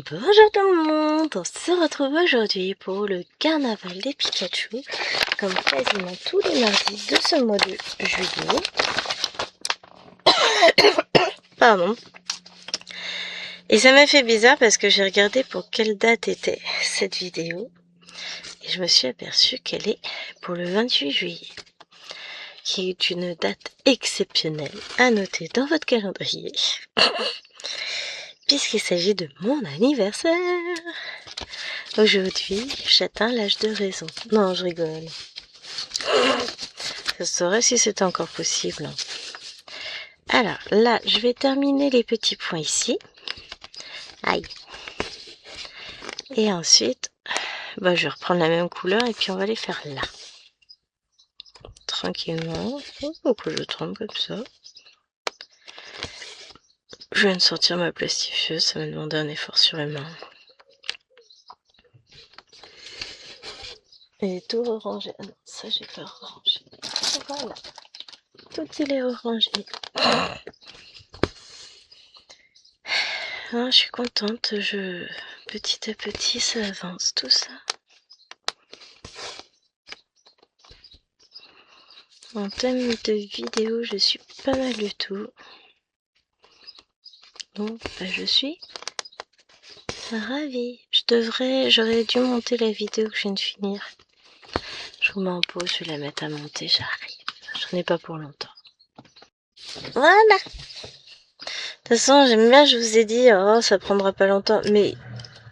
Bonjour tout le monde, on se retrouve aujourd'hui pour le carnaval des Pikachu, comme quasiment tous les mardis de ce mois de juillet. Pardon. Et ça m'a fait bizarre parce que j'ai regardé pour quelle date était cette vidéo et je me suis aperçue qu'elle est pour le 28 juillet, qui est une date exceptionnelle à noter dans votre calendrier, puisqu'il s'agit de mon anniversaire. Aujourd'hui, j'atteins l'âge de raison. Non, je rigole. Je saurais si c'est encore possible. Alors, là, je vais terminer les petits points ici. Aïe. Et ensuite, je vais reprendre la même couleur et puis on va les faire là. Tranquillement. Pourquoi je trempe comme ça? Je viens de sortir ma plastifieuse, ça m'a demandé un effort surhumain. Et tout orangé. Ah non, ça j'ai pas orangé. Voilà. Tout il est orangé. Ah, je suis contente. Petit à petit, ça avance tout ça. En thème de vidéo, je suis pas mal du tout. Donc, je suis ravie. J'aurais dû monter la vidéo que je viens de finir. Je vous mets en pause, je vais la mettre à monter, j'arrive. J'en ai pas pour longtemps. Voilà. De toute façon, j'aime bien, je vous ai dit, oh, ça prendra pas longtemps. Mais,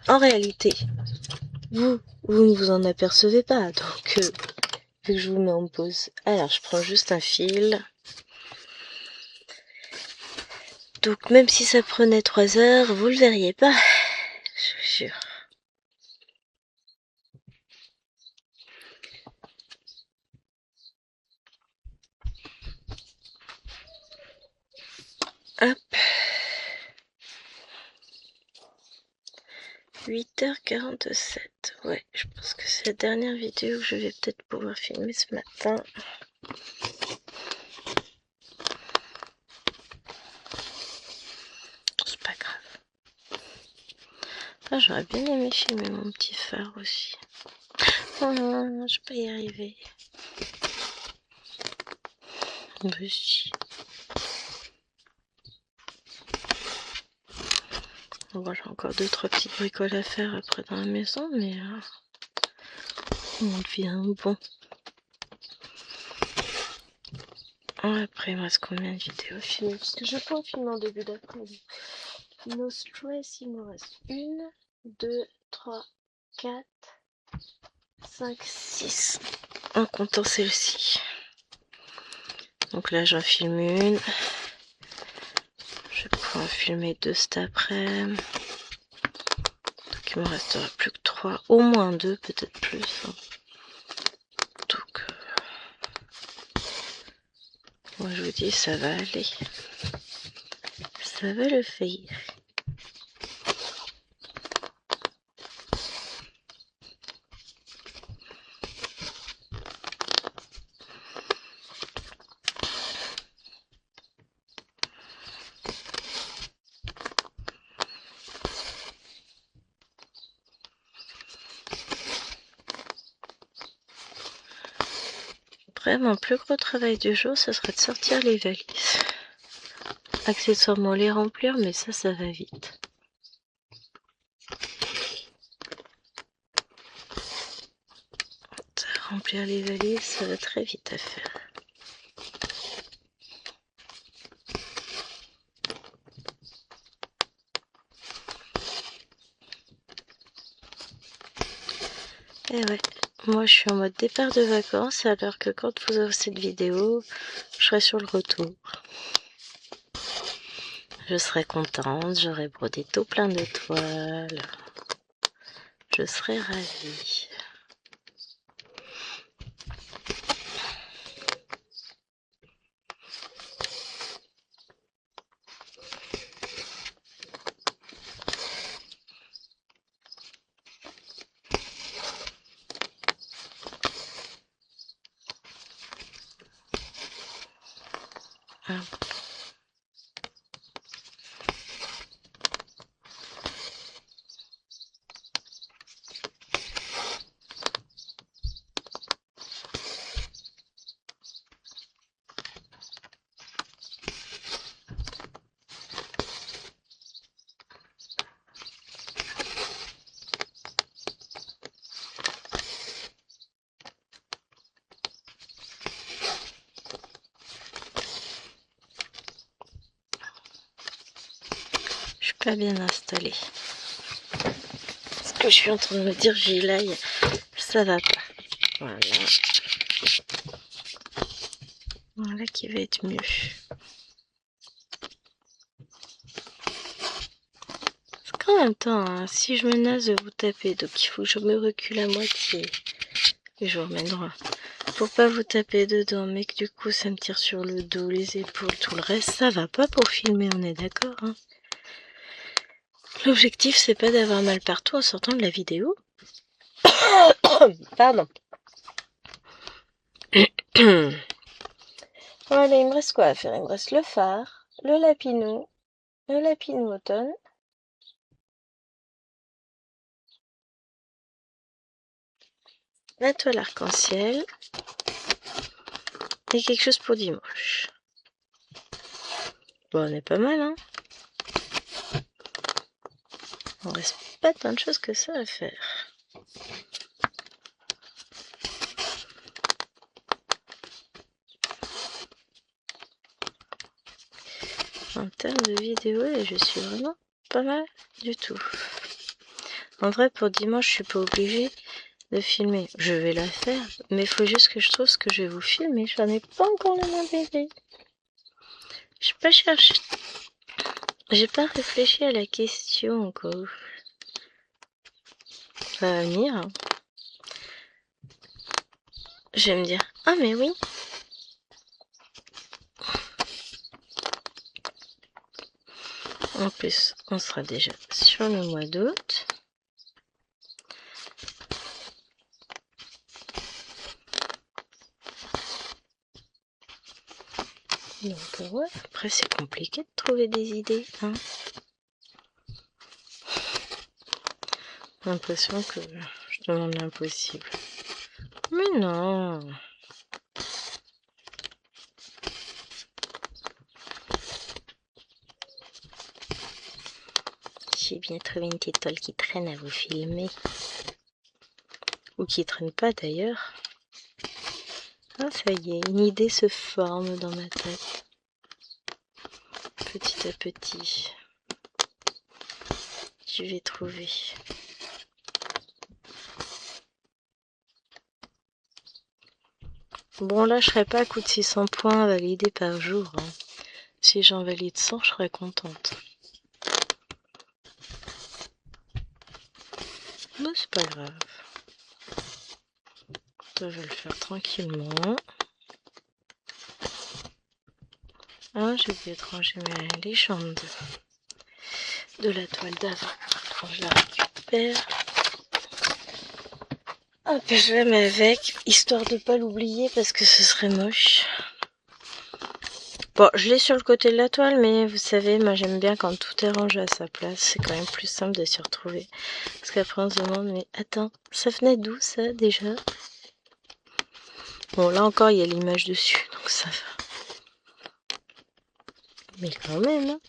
en réalité, vous ne vous en apercevez pas. Donc, vu que je vous mets en pause. Alors, je prends juste un fil. Donc, même si ça prenait 3 heures, vous le verriez pas. Je vous jure. Hop. 8h47. Ouais, je pense que c'est la dernière vidéo que je vais peut-être pouvoir filmer ce matin. C'est pas grave. Ah, j'aurais bien aimé filmer mon petit phare aussi. Oh non, je peux y arriver. Mais si. Bon, j'ai encore 2-3 petites bricoles à faire après dans la maison, mais on devient bon. Après, il me reste combien de vidéos filmées? Parce que je peux en filmer en début d'après-midi. No stress, il me reste 1, 2, 3, 4, 5, 6. En comptant celle-ci. Donc là, j'en filme une. Je vais pouvoir en filmer 2 cet après. Donc il me restera plus que 3. Au moins 2, peut-être plus. Donc, moi je vous dis, ça va aller. Ça va le faire. Après, mon plus gros travail du jour, ce serait de sortir les valises. Accessoirement les remplir, mais ça va vite. Remplir les valises, ça va très vite à faire. Et ouais, moi je suis en mode départ de vacances, alors que quand vous aurez cette vidéo, je serai sur le retour. Je serai contente, j'aurai brodé tout plein de toiles. Je serai ravie. pas bien installé. Ce que je suis en train de me dire, j'ai l'ail, ça va pas. Voilà. Voilà qui va être mieux. Parce qu'en même temps, hein, si je menace de vous taper, donc il faut que je me recule à moitié. Et je vous remets droit. Pour pas vous taper dedans, mais que du coup ça me tire sur le dos, les épaules, tout le reste, ça va pas pour filmer, on est d'accord, hein. L'objectif c'est pas d'avoir mal partout en sortant de la vidéo. Pardon. Voilà, il me reste quoi à faire? Il me reste le phare, le lapinou automne. La toile arc-en-ciel. Et quelque chose pour dimanche. Bon, on est pas mal, hein. On reste pas tant de choses que ça à faire. En termes de vidéo, je suis vraiment pas mal du tout. En vrai, pour dimanche, je suis pas obligée de filmer. Je vais la faire, mais il faut juste que je trouve ce que je vais vous filmer. J'en ai pas encore le moins bébé. J'ai pas cherché. J'ai pas réfléchi à la question encore. Ça va venir. Hein. Je vais me dire, ah mais oui. En plus, on sera déjà sur le mois d'août. Donc ouais, après c'est compliqué de trouver des idées, hein. J'ai l'impression que je demande l'impossible. Mais non. J'ai bien trouvé une petite toile qui traîne à vous filmer. Ou qui traîne pas d'ailleurs. Ah ça y est, une idée se forme dans ma tête. Petit à petit. Je vais trouver. Bon là je serais pas à coup de 600 points validés par jour. Hein. Si j'en valide 100, je serais contente. Mais c'est pas grave. Je vais le faire tranquillement. Ah, j'ai oublié de ranger les jambes de la toile d'avant. Quand je la récupère. Hop, je la mets avec, histoire de pas l'oublier parce que ce serait moche. Bon, je l'ai sur le côté de la toile, mais vous savez, moi j'aime bien quand tout est rangé à sa place. C'est quand même plus simple de s'y retrouver. Parce qu'après on se demande, mais attends, ça venait d'où ça déjà? Bon, là encore, il y a l'image dessus, donc ça va. Mais quand même, hein.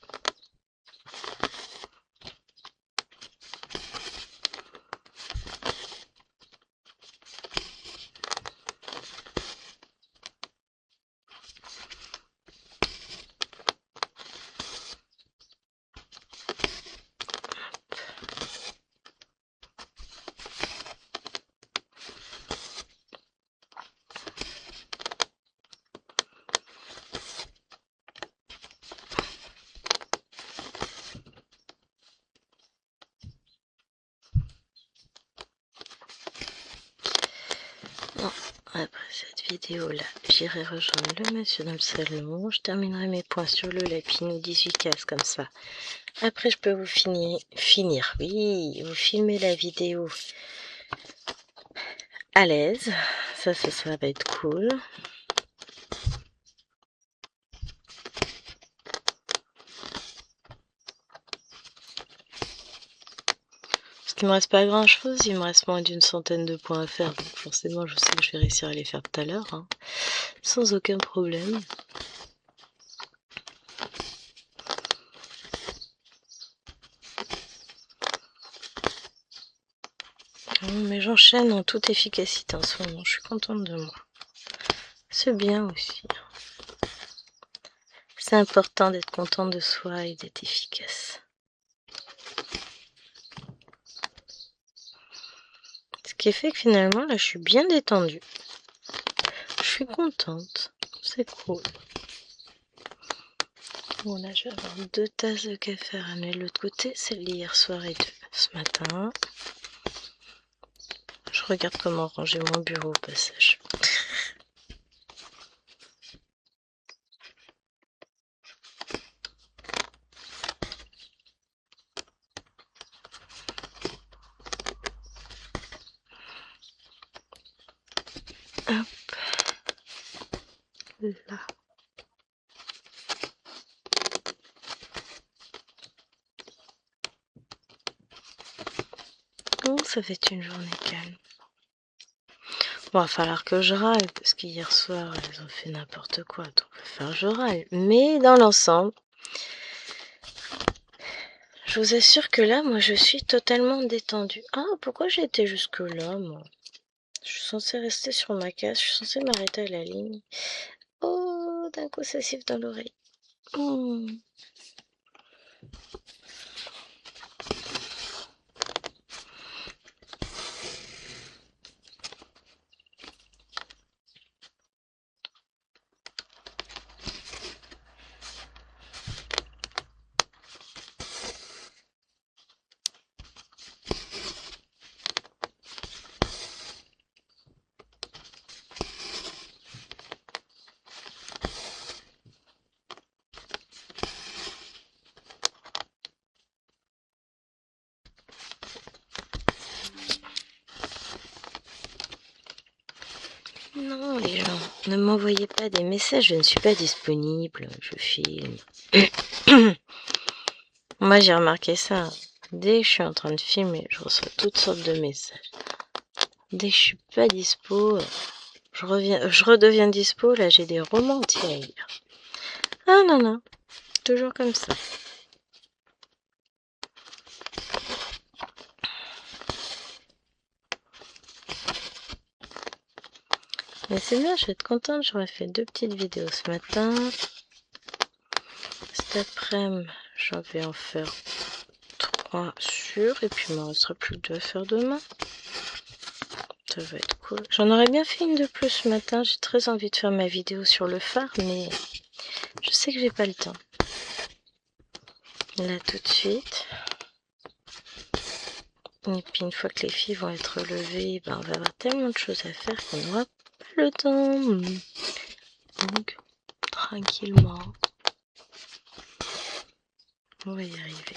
Bon, après cette vidéo là, j'irai rejoindre le monsieur dans le salon. Je terminerai mes points sur le lapinou 18 cases comme ça. Après, je peux vous finir, oui, vous filmer la vidéo à l'aise. Ça va être cool. Parce qu'il me reste pas grand chose, il me reste moins d'une centaine de points à faire. Donc forcément, je sais que je vais réussir à les faire tout à l'heure, hein, sans aucun problème. Mais j'enchaîne en toute efficacité en ce moment, je suis contente de moi. C'est bien aussi. C'est important d'être content de soi et d'être efficace. qui fait que finalement, là, je suis bien détendue. Je suis contente. C'est cool. Bon, là, je vais avoir 2 tasses de café à ramener de l'autre côté. Celle d'hier soir et de ce matin. Je regarde comment ranger mon bureau au passage. Hop. Là. Oh, ça fait une journée calme. Bon, va falloir que je râle, parce qu'hier soir, ils ont fait n'importe quoi, donc il va falloir que je râle. Mais dans l'ensemble, je vous assure que là, moi, je suis totalement détendue. Ah, pourquoi j'ai été jusque-là, moi? Je suis censée rester sur ma case, je suis censée m'arrêter à la ligne. Oh, d'un coup, ça siffle dans l'oreille. Non, les gens, ne m'envoyez pas des messages, je ne suis pas disponible, je filme. Moi, j'ai remarqué ça. Dès que je suis en train de filmer, je reçois toutes sortes de messages. Dès que je suis pas dispo, je redeviens dispo, là, j'ai des romans entiers à lire. Ah non, non, toujours comme ça. Mais c'est bien, je vais être contente, j'aurais fait 2 petites vidéos ce matin. Cet après-midi, j'en vais en faire 3 sûrs, et puis il me restera plus que 2 à faire demain. Ça va être cool. J'en aurais bien fait une de plus ce matin, j'ai très envie de faire ma vidéo sur le phare, mais je sais que j'ai pas le temps. Là tout de suite. Et puis une fois que les filles vont être levées, ben, on va avoir tellement de choses à faire qu'on n'aura pas le temps. Donc, tranquillement, on va y arriver.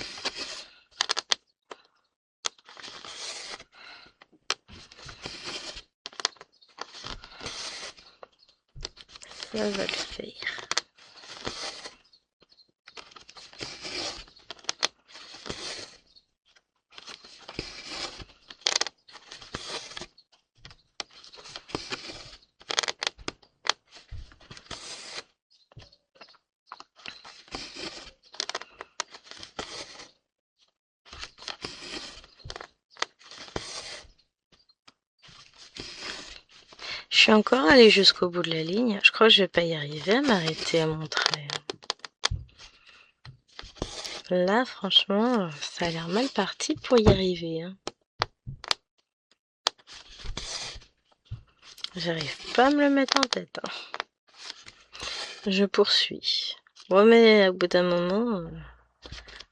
Ça va le faire. Je suis encore allée jusqu'au bout de la ligne. Je crois que je vais pas y arriver à m'arrêter à mon trait. Là, franchement, ça a l'air mal parti pour y arriver. Hein. J'arrive pas à me le mettre en tête. Hein. Je poursuis. Bon, mais au bout d'un moment,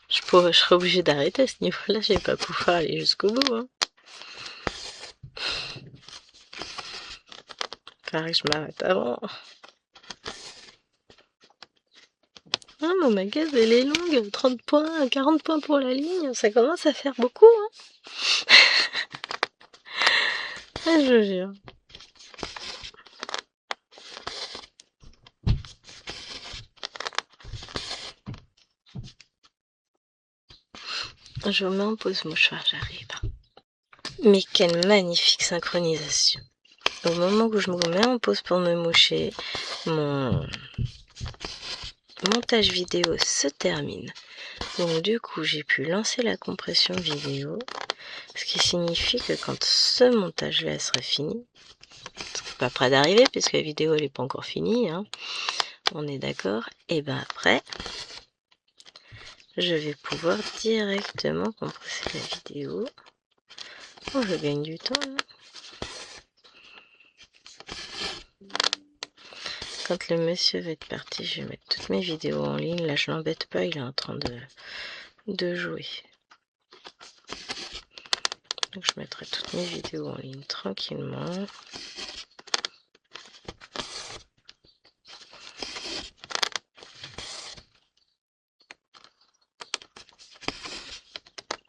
je serai obligée d'arrêter à ce niveau-là. Je vais pas pouvoir aller jusqu'au bout. Hein. Faudrait que je m'arrête avant. Ah, mon magasin, elle est longue. 30 points, 40 points pour la ligne. Ça commence à faire beaucoup. Hein. Ah, je jure. Je vous mets en pause mouchoir, j'arrive. Mais quelle magnifique synchronisation. Au moment où je me mets en pause pour me moucher, mon montage vidéo se termine. Donc du coup, j'ai pu lancer la compression vidéo, ce qui signifie que quand ce montage-là sera fini, c'est pas près d'arriver puisque la vidéo elle n'est pas encore finie, hein, on est d'accord, et ben après, je vais pouvoir directement compresser la vidéo Oh, je gagne du temps, hein. Quand le monsieur va être parti, je vais mettre toutes mes vidéos en ligne. Là, je l'embête pas, il est en train de jouer. Donc, je mettrai toutes mes vidéos en ligne tranquillement.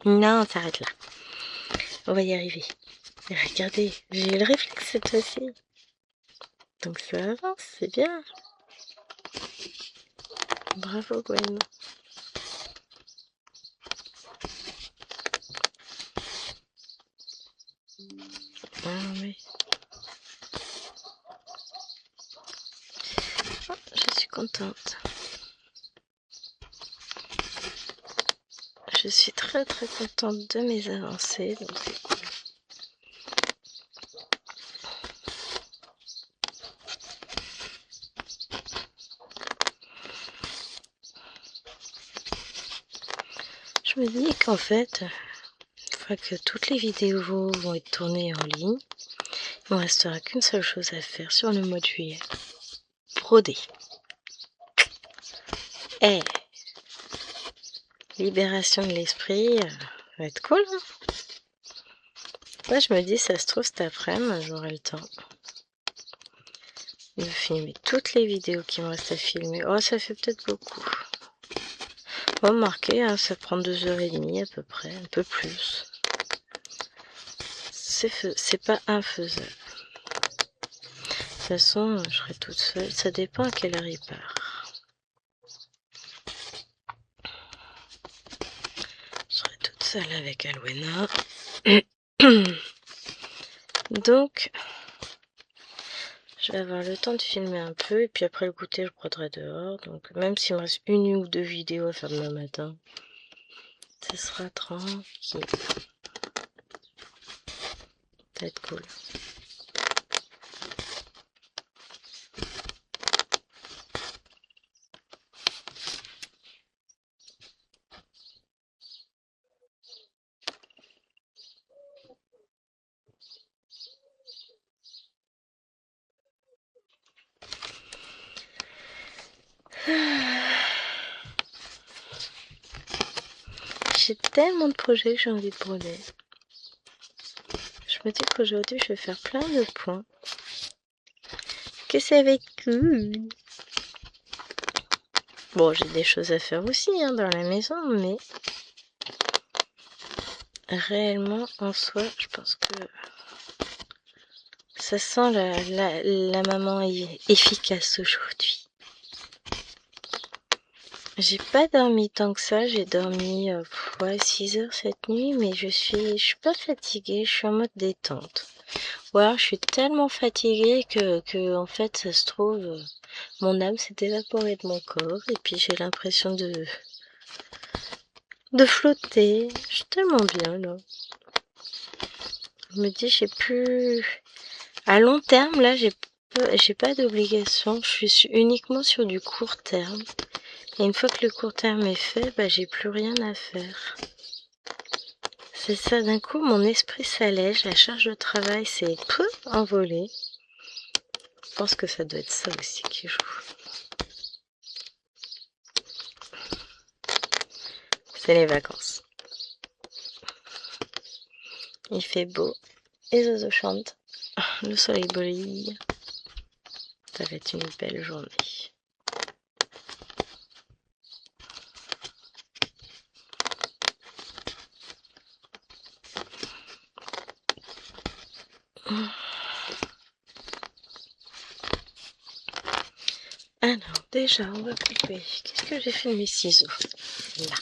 Non, on s'arrête là. On va y arriver. Regardez, j'ai eu le réflexe cette fois-ci. Donc ça avance, c'est bien. Bravo Gwen. Ah oui. Oh, je suis contente. Je suis très très contente de mes avancées, donc c'est cool. Je me dis qu'en fait, une fois que toutes les vidéos vont être tournées en ligne, il ne restera qu'une seule chose à faire sur le mois de juillet. Broder. Eh, libération de l'esprit, va être cool, hein. Moi je me dis, ça se trouve cet après-midi, j'aurai le temps de filmer toutes les vidéos qui me restent à filmer. Oh, ça fait peut-être beaucoup. Remarquez, hein, ça prend 2h30 à peu près, un peu plus. C'est pas infaisable. De toute façon, je serai toute seule. Ça dépend à quelle heure il part. Je serai toute seule avec Alwena. Donc, je vais avoir le temps de filmer un peu. Et puis après le goûter, je broderai dehors. Donc, même s'il me reste une ou deux vidéos à faire demain matin, ce sera tranquille. Ça va être cool. J'ai tellement de projets que j'ai envie de broder. Je me dis qu'aujourd'hui, je vais faire plein de points. Que ça va être cool. Bon, j'ai des choses à faire aussi hein, dans la maison, mais réellement, en soi, je pense que ça sent la maman efficace aujourd'hui. J'ai pas dormi tant que ça, j'ai dormi 6 heures cette nuit, mais je suis pas fatiguée, je suis en mode détente. Ou alors je suis tellement fatiguée que en fait ça se trouve, mon âme s'est évaporée de mon corps et puis j'ai l'impression de flotter. Je suis tellement bien là. Je me dis j'ai plus... À long terme là j'ai pas d'obligation, je suis uniquement sur du court terme. Et une fois que le court terme est fait, bah, j'ai plus rien à faire. C'est ça, d'un coup, mon esprit s'allège, la charge de travail s'est peu envolée. Je pense que ça doit être ça aussi qui joue. C'est les vacances. Il fait beau, les oiseaux chantent, le soleil brille. Ça va être une belle journée. Alors, déjà, on va couper. Qu'est-ce que j'ai fait de mes ciseaux? Là.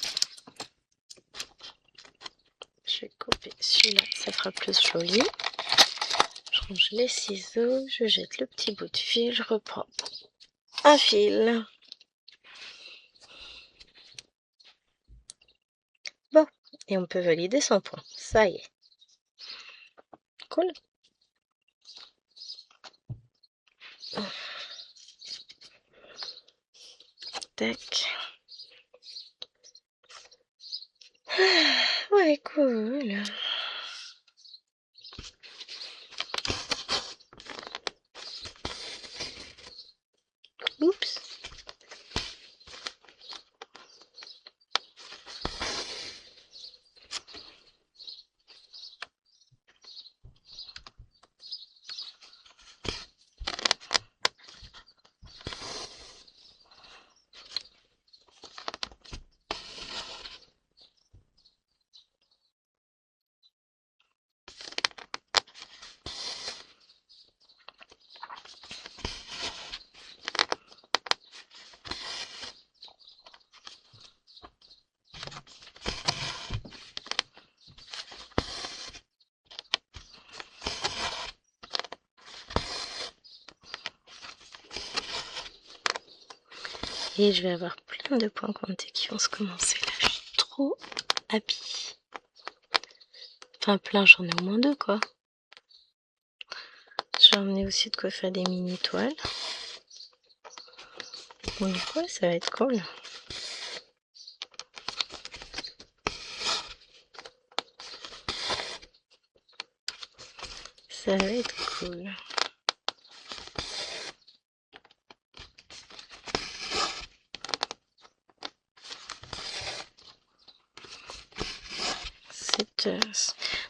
Je vais couper celui-là, ça fera plus joli. Je range les ciseaux, je jette le petit bout de fil, je reprends un fil. Bon, et on peut valider son point. Ça y est. Cool. Tac. Ouais, cool. Et je vais avoir plein de points comptés qui vont se commencer là. Je suis trop happy. Enfin plein, j'en ai au moins 2 quoi. J'ai emmené aussi de quoi faire des mini toiles. Donc ouais, ça va être cool. Ça va être cool.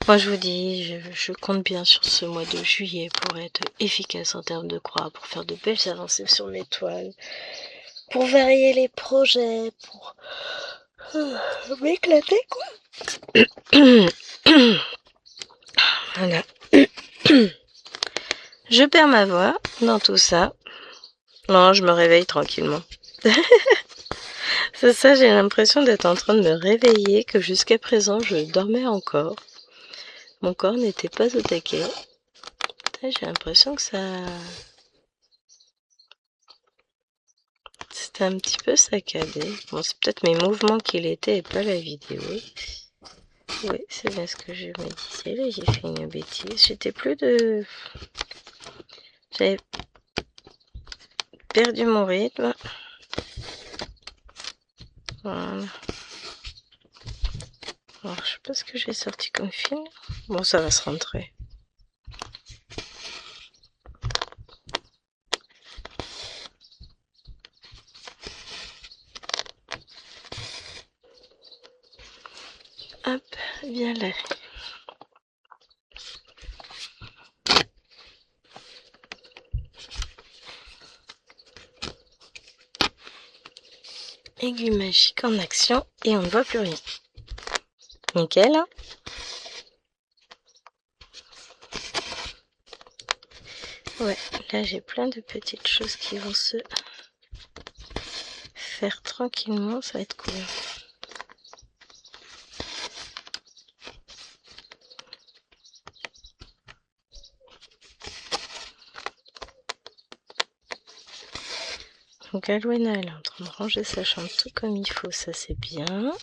Moi je vous dis, je compte bien sur ce mois de juillet pour être efficace en termes de croix, pour faire de belles avancées sur mes toiles, pour varier les projets, pour m'éclater quoi. Voilà. Je perds ma voix dans tout ça. Non, je me réveille tranquillement. C'est ça, j'ai l'impression d'être en train de me réveiller, que jusqu'à présent je dormais encore. Mon corps n'était pas au taquet. J'ai l'impression que ça... C'était un petit peu saccadé. Bon, c'est peut-être mes mouvements qui l'étaient et pas la vidéo. Oui, c'est bien ce que je me disais. Là, j'ai fait une bêtise. J'étais plus de... J'avais perdu mon rythme. Voilà. Alors, je sais pas ce que j'ai sorti comme film. Bon, ça va se rentrer. Hop, bien là. Aiguille magique en action et on ne voit plus rien. Nickel. Hein, ouais, là j'ai plein de petites choses qui vont se faire tranquillement, ça va être cool. Donc Alwena elle est en train de ranger sa chambre tout comme il faut, ça c'est bien.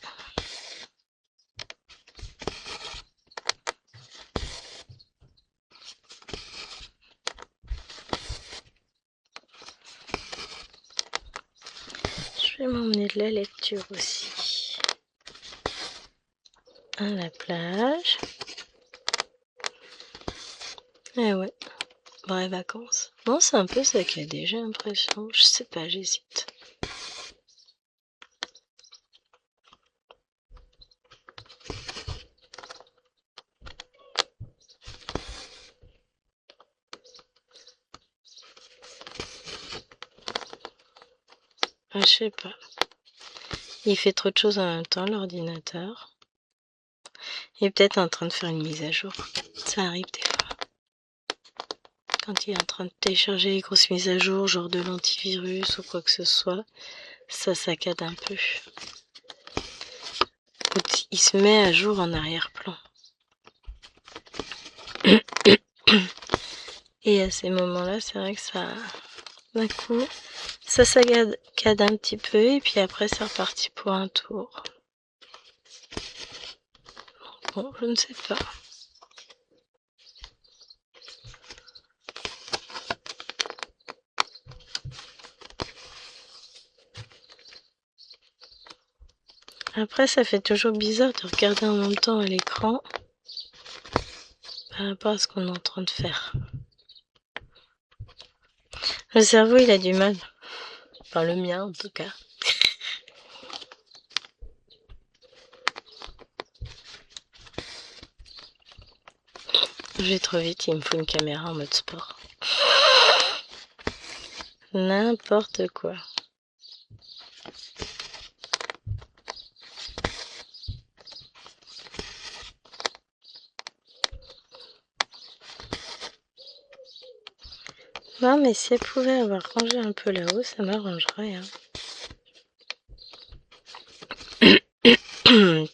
Je vais m'emmener de la lecture aussi. À la plage. Eh ouais, vraies vacances. Non, c'est un peu saccadé, j'ai l'impression. Je sais pas, j'hésite. Ah, je sais pas. Il fait trop de choses en même temps, l'ordinateur. Il est peut-être en train de faire une mise à jour. Ça arrive des fois. Quand il est en train de télécharger les grosses mises à jour, genre de l'antivirus ou quoi que ce soit, ça saccade un peu. Il se met à jour en arrière-plan. Et à ces moments-là, c'est vrai que ça, d'un coup, ça saccade un petit peu et puis après c'est reparti pour un tour. Bon, je ne sais pas. Après, ça fait toujours bizarre de regarder en même temps à l'écran par rapport à ce qu'on est en train de faire. Le cerveau, il a du mal. Enfin, le mien, en tout cas. Je vais trop vite, il me faut une caméra en mode sport. N'importe quoi. Non, mais si elle pouvait avoir rangé un peu là-haut, ça m'arrangerait. Hein.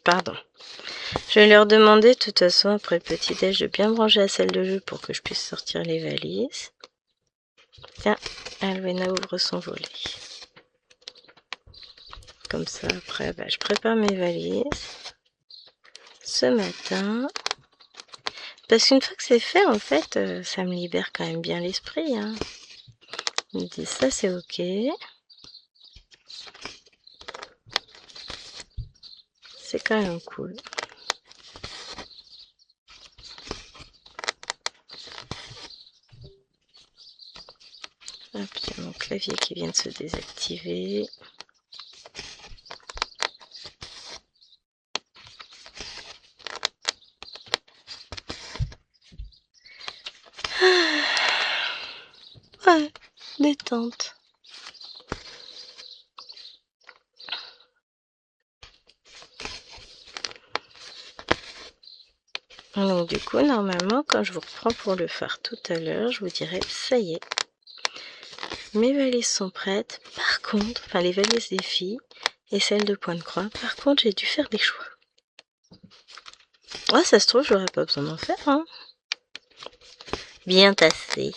Pardon. Je vais leur demander, de toute façon, après le petit-déj, de bien me ranger la salle de jeu pour que je puisse sortir les valises. Tiens, Alwena ouvre son volet. Comme ça, après, je prépare mes valises ce matin. Parce qu'une fois que c'est fait, en fait, ça me libère quand même bien l'esprit. Hein. Je me dis, ça c'est ok. C'est quand même cool. Hop, il y a mon clavier qui vient de se désactiver. Ouais, détente. Donc du coup, normalement, quand je vous reprends pour le faire tout à l'heure, je vous dirai, ça y est, mes valises sont prêtes. Par contre, enfin les valises des filles et celles de Pointe-Croix, par contre, j'ai dû faire des choix. Ah, ça se trouve, j'aurais pas besoin d'en faire, hein. Bien tassé.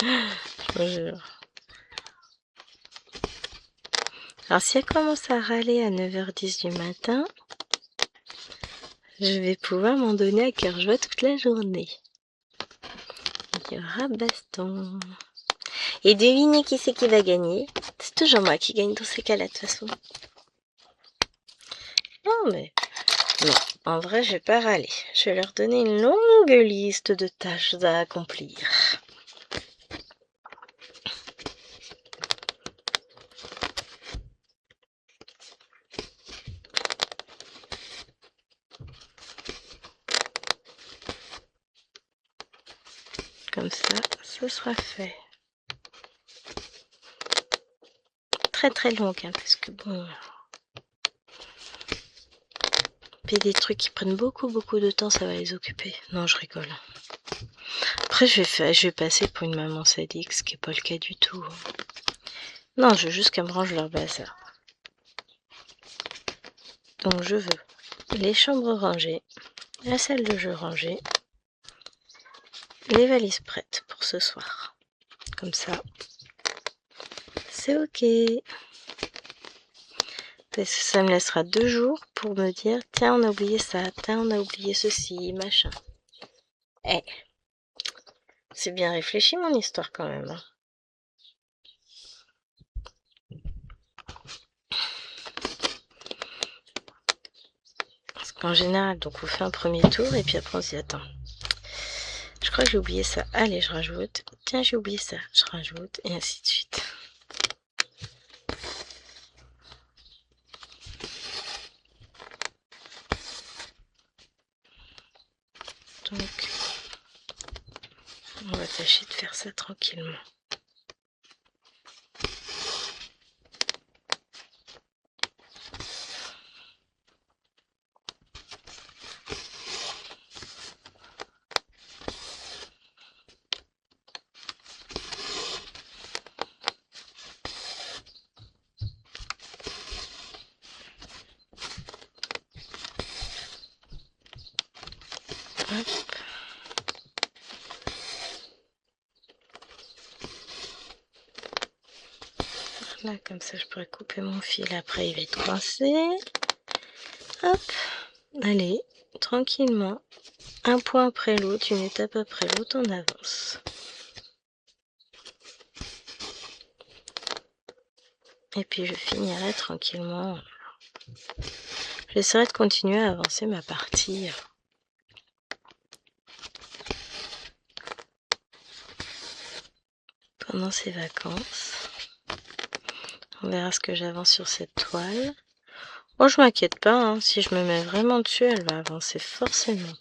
Je vous jure. Alors, si elle commence à râler à 9h10 du matin, je vais pouvoir m'en donner à cœur joie toute la journée. Il y aura baston. Et devinez qui c'est qui va gagner? C'est toujours moi qui gagne dans ces cas-là, de toute façon. Non, mais... Non, en vrai, je vais pas râler. Je vais leur donner une longue liste de tâches à accomplir. Comme ça, ce sera fait. Très très longue, hein, parce que bon... Puis des trucs qui prennent beaucoup de temps, ça va les occuper. Non, je rigole. Après, je vais passer pour une maman sadique, ce qui n'est pas le cas du tout. Non, je veux juste qu'elle me range leur bazar. Donc je veux les chambres rangées, la salle de jeu rangée, les valises prêtes pour ce soir. Comme ça, c'est ok. Parce que ça me laissera 2 jours pour me dire, tiens, on a oublié ça, tiens, on a oublié ceci, machin. Eh, c'est bien réfléchi mon histoire quand même. Hein. Parce qu'en général, donc on fait un premier tour et puis après on se dit, attends, je crois que j'ai oublié ça, allez, je rajoute, tiens, j'ai oublié ça, je rajoute, et ainsi de suite. Donc, on va tâcher de faire ça tranquillement. Hop. Là, comme ça, je pourrais couper mon fil. Après, il va être coincé. Hop. Allez, tranquillement. Un point après l'autre, une étape après l'autre, on avance. Et puis, je finirai tranquillement. J'essaierai de continuer à avancer ma partie pendant ces vacances. On verra ce que j'avance sur cette toile. Bon, je m'inquiète pas, hein. Si je me mets vraiment dessus, elle va avancer forcément.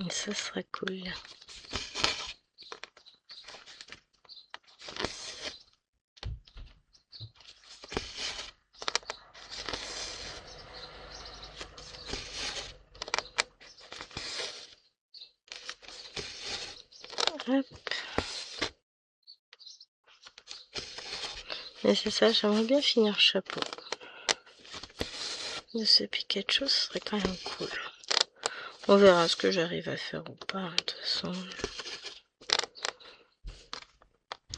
Et ça sera cool. Hop. Mais c'est ça, j'aimerais bien finir le chapeau. De ce Pikachu, ce serait quand même cool. On verra ce que j'arrive à faire ou pas, de toute façon.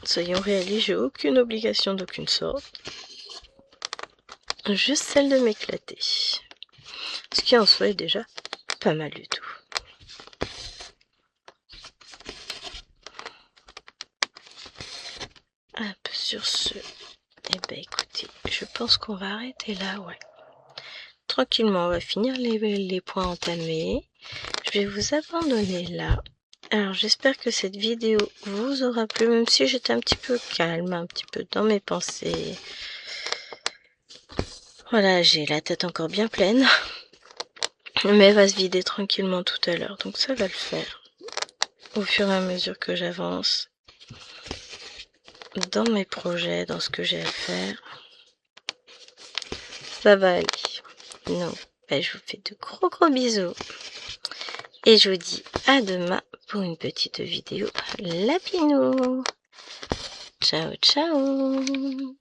Soyons réalistes, j'ai aucune obligation d'aucune sorte. Juste celle de m'éclater. Ce qui en soi est déjà pas mal du tout. Hop, sur ce, eh ben écoutez, je pense qu'on va arrêter là, ouais. Tranquillement, on va finir les points entamés. Je vais vous abandonner là. Alors j'espère que cette vidéo vous aura plu, même si j'étais un petit peu calme, un petit peu dans mes pensées. Voilà, j'ai la tête encore bien pleine. Mais elle va se vider tranquillement tout à l'heure, donc ça va le faire. Au fur et à mesure que j'avance dans mes projets, dans ce que j'ai à faire, ça va aller. Donc, ben, je vous fais de gros bisous. Et je vous dis à demain pour une petite vidéo lapinou. Ciao, ciao.